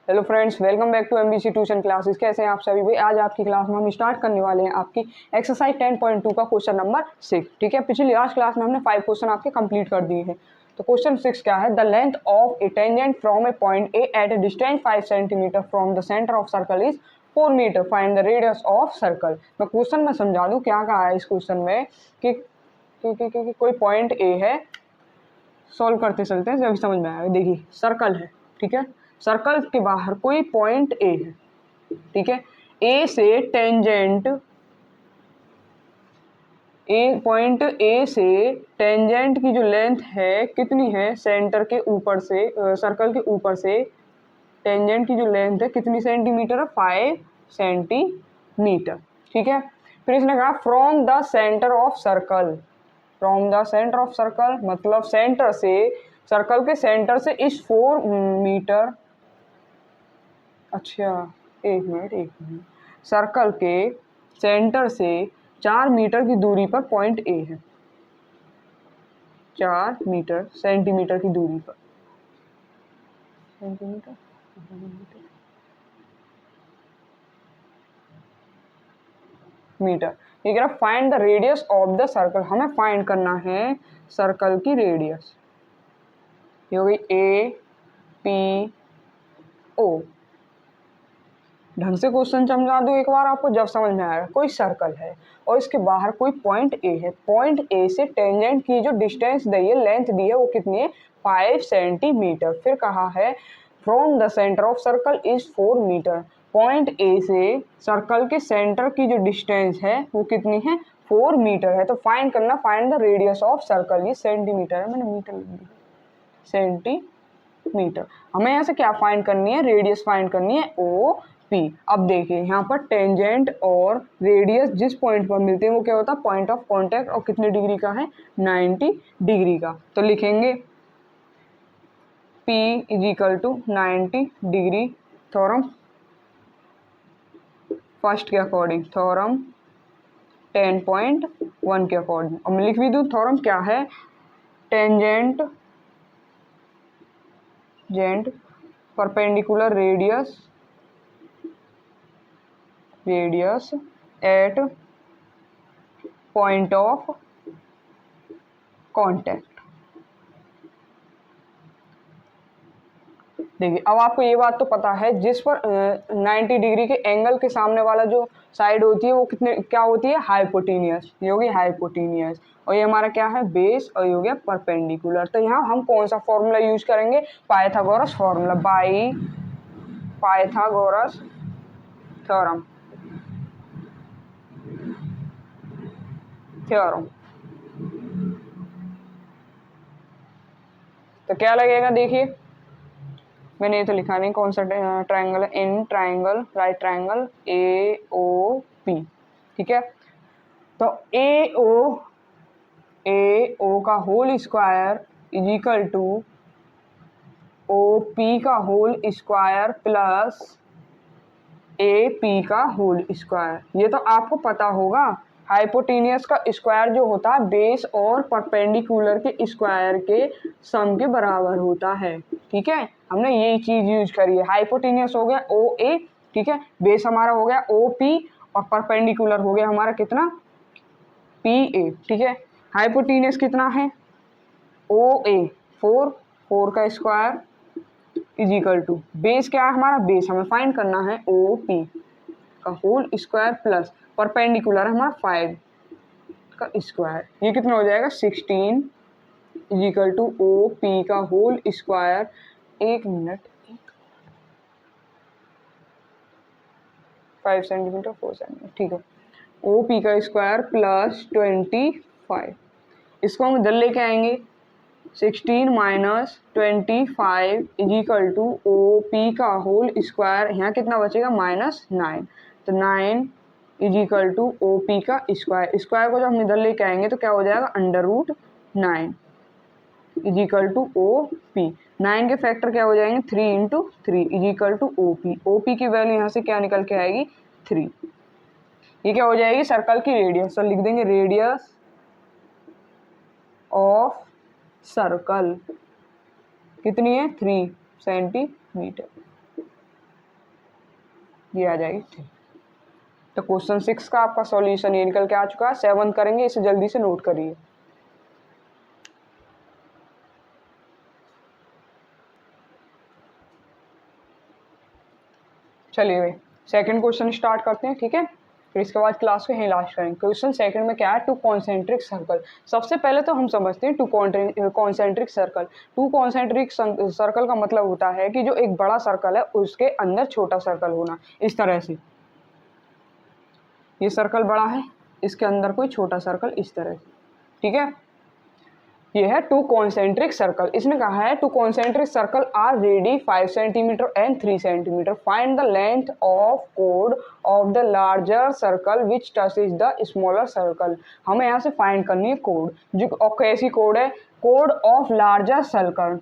Hello friends, welcome back to MBC tuition classes. कैसे हैं आप सभी भाई? आज आपकी क्लास में हम स्टार्ट करने वाले हैं आपकी एक्सरसाइज 10.2 का क्वेश्चन नंबर 6। ठीक है, पिछली लास्ट क्लास में हमने 5 क्वेश्चन आपके कंप्लीट कर दिए हैं। तो क्वेश्चन 6 क्या है? The length of a tangent from a point A at a distance 5 centimetre from the centre of circle is 4 metre. Find the radius of circle. मैं क्वेश्चन में समझा दूं क्या कहा है इस क्वेश्चन में कि कोई पॉइंट ए है, सॉल्व करते चलते हैं जब समझ में आएगा। देखिए सर्कल है, ठीक है, सर्कल के बाहर कोई पॉइंट ए है, ठीक है, ए से टेंजेंट, पॉइंट ए से टेंजेंट की जो लेंथ है कितनी है? सेंटर के ऊपर से, सर्कल के ऊपर से टेंजेंट की जो लेंथ है कितनी सेंटीमीटर है? 5 सेंटीमीटर। ठीक है, फिर इसने कहा from the centre of circle. From the centre of circle मतलब सेंटर से, सर्कल के सेंटर से इस 4 मीटर। अच्छा, एक मिनट, सर्कल के सेंटर से 4 मीटर की दूरी पर पॉइंट ए है। 4 मीटर सेंटीमीटर की दूरी पर, सेंटीमीटर मीटर। ये कह रहा find the radius of the circle. हमें फाइंड करना है सर्कल की रेडियस। ये हो गई ए पी ओ। ढंग से क्वेश्चन समझा दूं एक बार आपको, जब समझ में आएगा। कोई सर्कल है और इसके बाहर कोई पॉइंट ए है। पॉइंट ए से टेंजेंट की जो डिस्टेंस दी है, लेंथ दी है, वो कितनी है? 5 सेंटीमीटर। फिर कहा है from the centre of circle is 4 metre. Point A से सर्कल के सेंटर की जो डिस्टेंस है वो कितनी है? 4 मीटर है। तो फाइंड करना, find the radius of circle. ये सेंटीमीटर है, मैंने मीटर लिख दिया, सेंटीमीटर। हमें यहाँ से क्या फाइंड करनी है? रेडियस फाइंड करनी है, ओ पी। अब देखिए यहाँ पर टेंजेंट और रेडियस जिस पॉइंट पर मिलते हैं वो क्या होता है? Point of contact. और कितने डिग्री का है? 90 डिग्री का। तो लिखेंगे P is equal to 90 degree. Theorem first के अकॉर्डिंग, थ्योरम 10.1 के अकॉर्डिंग। अब मैं लिख भी दूँ थ्योरम क्या है? Tangent perpendicular radius at point of contact. देखिए अब आपको ये बात तो पता है, जिस पर 90 डिग्री के एंगल के सामने वाला जो साइड होती है वो कितने क्या होती है? हाइपोटेनियस। ये होगी हाइपोटेनियस। और ये हमारा क्या है? बेस। और ये हो गया परपेंडिकुलर। तो यहाँ हम कौन सा फॉर्मूला यूज करेंगे? Pythagoras formula, by Pythagoras theorem. तो क्या लगेगा? देखिए मैंने ये तो लिखा नहीं कौन सा ट्राइंगल है। In triangle, right triangle A O P. ठीक है, तो ए ओ का whole square is equal to O P का whole square plus A P का होल स्क्वायर। ये तो आपको पता होगा। हाइपोटेनियस का स्क्वायर जो होता है बेस और परपेंडिकुलर के स्क्वायर के सम के बराबर होता है। ठीक है, हमने यही चीज यूज करी है। हाइपोटेनियस हो गया ओ ए, ठीक है, बेस हमारा हो गया ओ पी, और परपेंडिकुलर हो गया हमारा कितना? P A. ठीक है, हाइपोटेनियस कितना है? ओ ए 4, 4 का square is equal to base क्या है हमारा? बेस हमें फाइंड करना है ओ पी का होल स्क्वायर प्लस परपेंडिकुलर है हमारा 5 का स्क्वायर। ये कितना हो जाएगा? 16 is equal to O P का होल स्क्वायर। एक मिनट, 5 सेंटीमीटर 4 सेंटीमीटर, ठीक है, ओ पी का स्क्वायर प्लस 25। इसको हम इधर लेके आएंगे। 16 minus 25 is equal to O P का होल स्क्वायर। यहाँ कितना बचेगा? -9। तो 9 is equal to O P का स्क्वायर। स्क्वायर को जब हम इधर लेके आएंगे तो क्या हो जाएगा? √9 is equal to O P. 9 के फैक्टर क्या हो जाएंगे? 3 into 3 is equal to O P. O P की वैल्यू यहाँ से क्या निकल के आएगी? 3। ये क्या हो जाएगी? सर्कल की रेडियस। तो लिख देंगे रेडियस ऑफ सर्कल कितनी है? 3 सेंटीमीटर। ये आ जाएगी 3। तो क्वेश्चन 6 का आपका सॉल्यूशन ये निकल के आ चुका है। 7 करेंगे, इसे जल्दी से नोट करिए। चलिए भाई सेकंड क्वेश्चन स्टार्ट करते हैं, ठीक है। फिर इसके बाद क्लास को यहीं लास्ट करेंगे। क्वेश्चन सेकंड में क्या है, टू कॉन्सेंट्रिक सर्कल। सबसे पहले तो हम समझते हैं to concentric circle. To concentric circle का मतलब होता है कि जो एक बड़ा सर्कल है उसके अंदर छोटा सर्कल होना। इस तरह से ये सर्कल बड़ा है, इसके अंदर कोई छोटा सर्कल इस तरह से, ठीक है। ये है टू कॉन्सेंट्रिक सर्कल। इसने कहा है two concentric circle are radii 5 centimetre and 3 centimetre. Find the length of कोड of the larger circle which touches the smaller circle. हमें यहाँ से फाइंड करनी है कोड, जो और कैसी कोड है, कोड ऑफ लार्जर सर्कल।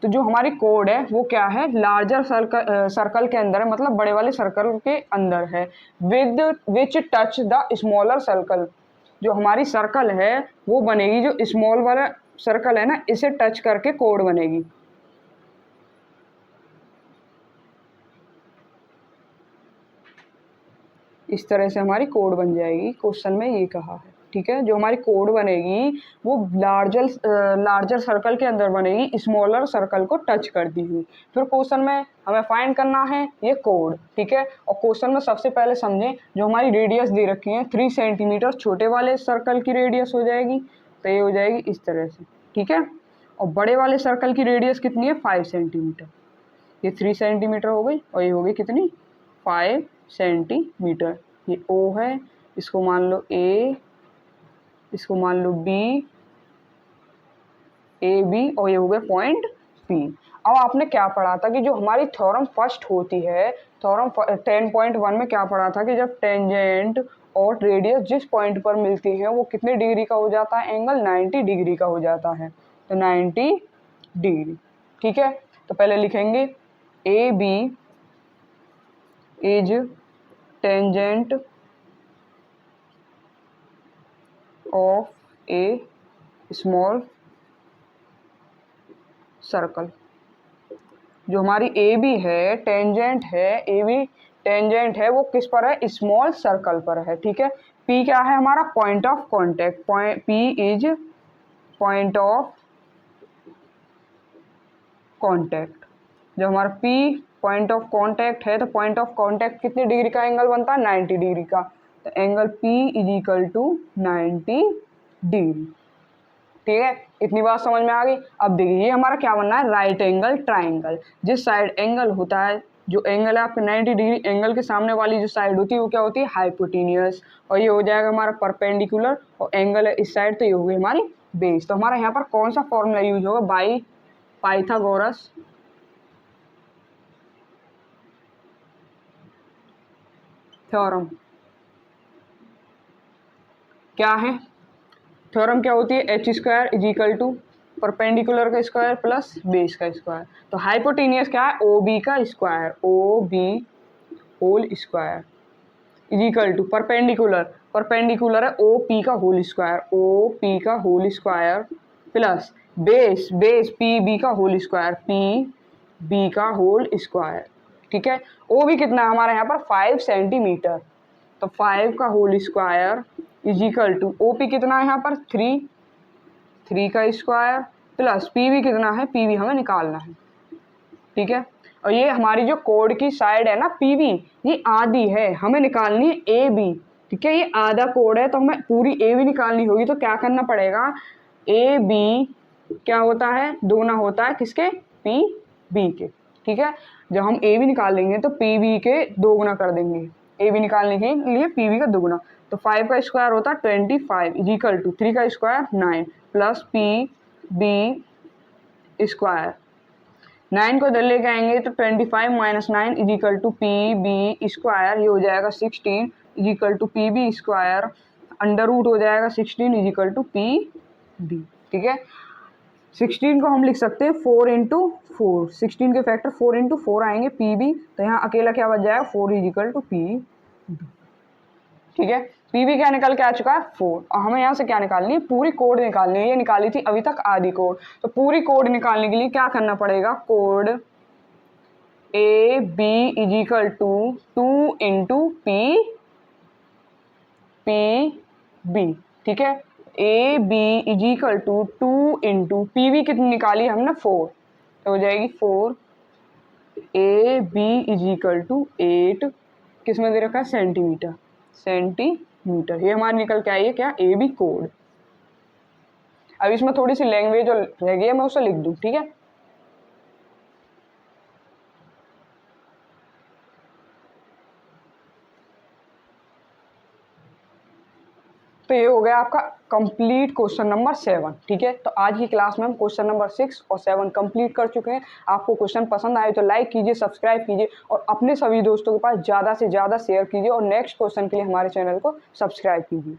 तो जो हमारी कोड है वो क्या है, लार्जर सर्कल के अंदर है, मतलब बड़े वाले सर्कल के अंदर है। With which touch the smaller circle. जो हमारी सर्कल है वो बनेगी, जो स्मॉल वाला सर्कल है ना, इसे टच करके कोड बनेगी। इस तरह से हमारी कोड बन जाएगी। क्वेश्चन में ये कहा है, ठीक है। जो हमारी कोड बनेगी वो लार्जर सर्कल के अंदर बनेगी, स्मॉलर सर्कल को टच करती हुई। फिर क्वेश्चन में हमें फाइंड करना है ये कोड, ठीक है। और क्वेश्चन में सबसे पहले समझें, जो हमारी रेडियस दे रखी है 3 सेंटीमीटर, छोटे वाले सर्कल की रेडियस हो जाएगी, तो ये हो जाएगी इस तरह से, ठीक है। और बड़े वाले सर्कल की रेडियस कितनी है, 5 सेंटीमीटर। ये 3 सेंटीमीटर हो गई और ये हो गई कितनी, 5 सेंटीमीटर। ये O है, इसको मान लो A, इसको मान लो B, AB, और ये हो गया पॉइंट P। अब आपने क्या पढ़ा था कि जो हमारी थ्योरम फर्स्ट होती है, थ्योरम 10.1 में क्या पढ़ा था कि जब टेंजेंट और रेडियस जिस पॉइंट पर मिलती है वो कितने डिग्री का हो जाता है, एंगल 90 डिग्री का हो जाता है। तो 90 डिग्री, ठीक है। तो पहले लिखेंगे AB is tangent of A small circle. जो हमारी ए बी है टेंजेंट है, ए बी टेंजेंट है, वो किस पर है, स्मॉल सर्कल पर है, ठीक है। पी क्या है हमारा, point of contact. P is point of contact. जो हमारा पी पॉइंट ऑफ कॉन्टैक्ट है, तो पॉइंट ऑफ कॉन्टैक्ट कितने डिग्री का एंगल बनता है, 90 डिग्री का। तो angle P is equal to 90 degree, ठीक है। इतनी बात समझ में आ गई। अब देखिए ये हमारा क्या बनना है, राइट एंगल ट्राइंगल। जिस साइड एंगल होता है, जो एंगल है आपका 90 डिग्री, एंगल के सामने वाली जो साइड होती है वो क्या होती है, हाइपोटेनियस। और ये हो जाएगा हमारा परपेंडिकुलर, और एंगल है इस साइड, तो ये होगी हमारी बेस। तो हमारा यहाँ पर कौन सा फॉर्मूला यूज होगा, बाई पाइथागोरस थ्योरम। क्या है थ्योरम, क्या होती है, H square is equal to perpendicular का स्क्वायर प्लस बेस का स्क्वायर। तो हाइपोटेनियस क्या है, ओ बी का square, O B whole square is equal to perpendicular, perpendicular है ओ पी का होल स्क्वायर, ओ पी का whole square plus base, base P B का होल स्क्वायर, पी बी का whole square, ठीक है। ओ भी कितना है हमारे यहाँ पर 5 सेंटीमीटर, तो 5 का whole square is equal to O P कितना है यहाँ पर 3 का स्क्वायर प्लस पी भी कितना है, पी भी हमें निकालना है, ठीक है। और ये हमारी जो कोड की साइड है ना पी वी, ये आधी है, हमें निकालनी है ए बी, ठीक है। ये आधा कोड है तो हमें पूरी ए बी निकालनी होगी। तो क्या करना पड़ेगा, ए बी क्या होता है, दोगुना होता है किसके, पी बी के, ठीक है। जब हम ए बी निकालेंगे तो पी बी के दोगुना कर देंगे, ए बी निकालने के लिए पी बी का दोगुना। तो 5 का स्क्वायर होता है 25 इज इक्वल टू 3 का square 9 plus P B square. 9 को इधर लेके आएंगे तो 25 minus 9 is equal to P B square, ये हो जाएगा 16 is equal to P B square, under root हो जाएगा 16 is equal to P B, ठीक है। 16 को हम लिख सकते हैं 4 इंटू 4, 16 के फैक्टर 4 इंटू 4 आएंगे पी बी, तो यहाँ अकेला क्या बच जाएगा 4 is equal to P B, ठीक है। पी बी क्या निकल के आ चुका है 4, और हमें यहाँ से क्या निकालनी है, पूरी कोड निकालनी है। ये निकाली थी अभी तक आधी कोड, तो पूरी कोड निकालने के लिए क्या करना पड़ेगा, code A B is equal to 2 into P B, ठीक है। A B is equal to 2 into P V कितनी निकाली हमने 4, तो हो जाएगी 4। A B is equal to 8, किस में दे रखा है सेंटीमीटर, ये हमारी निकल के आई है क्या, ए बी कोड। अब इसमें थोड़ी सी लैंग्वेज जो रह गई है मैं उसे लिख दूँ, ठीक है। तो ये हो गया आपका कंप्लीट क्वेश्चन नंबर 7, ठीक है। तो आज की क्लास में हम क्वेश्चन नंबर 6 और 7 कंप्लीट कर चुके हैं। आपको क्वेश्चन पसंद आए तो लाइक कीजिए, सब्सक्राइब कीजिए और अपने सभी दोस्तों के पास ज़्यादा से ज़्यादा शेयर कीजिए और नेक्स्ट क्वेश्चन के लिए हमारे चैनल को सब्सक्राइब कीजिए।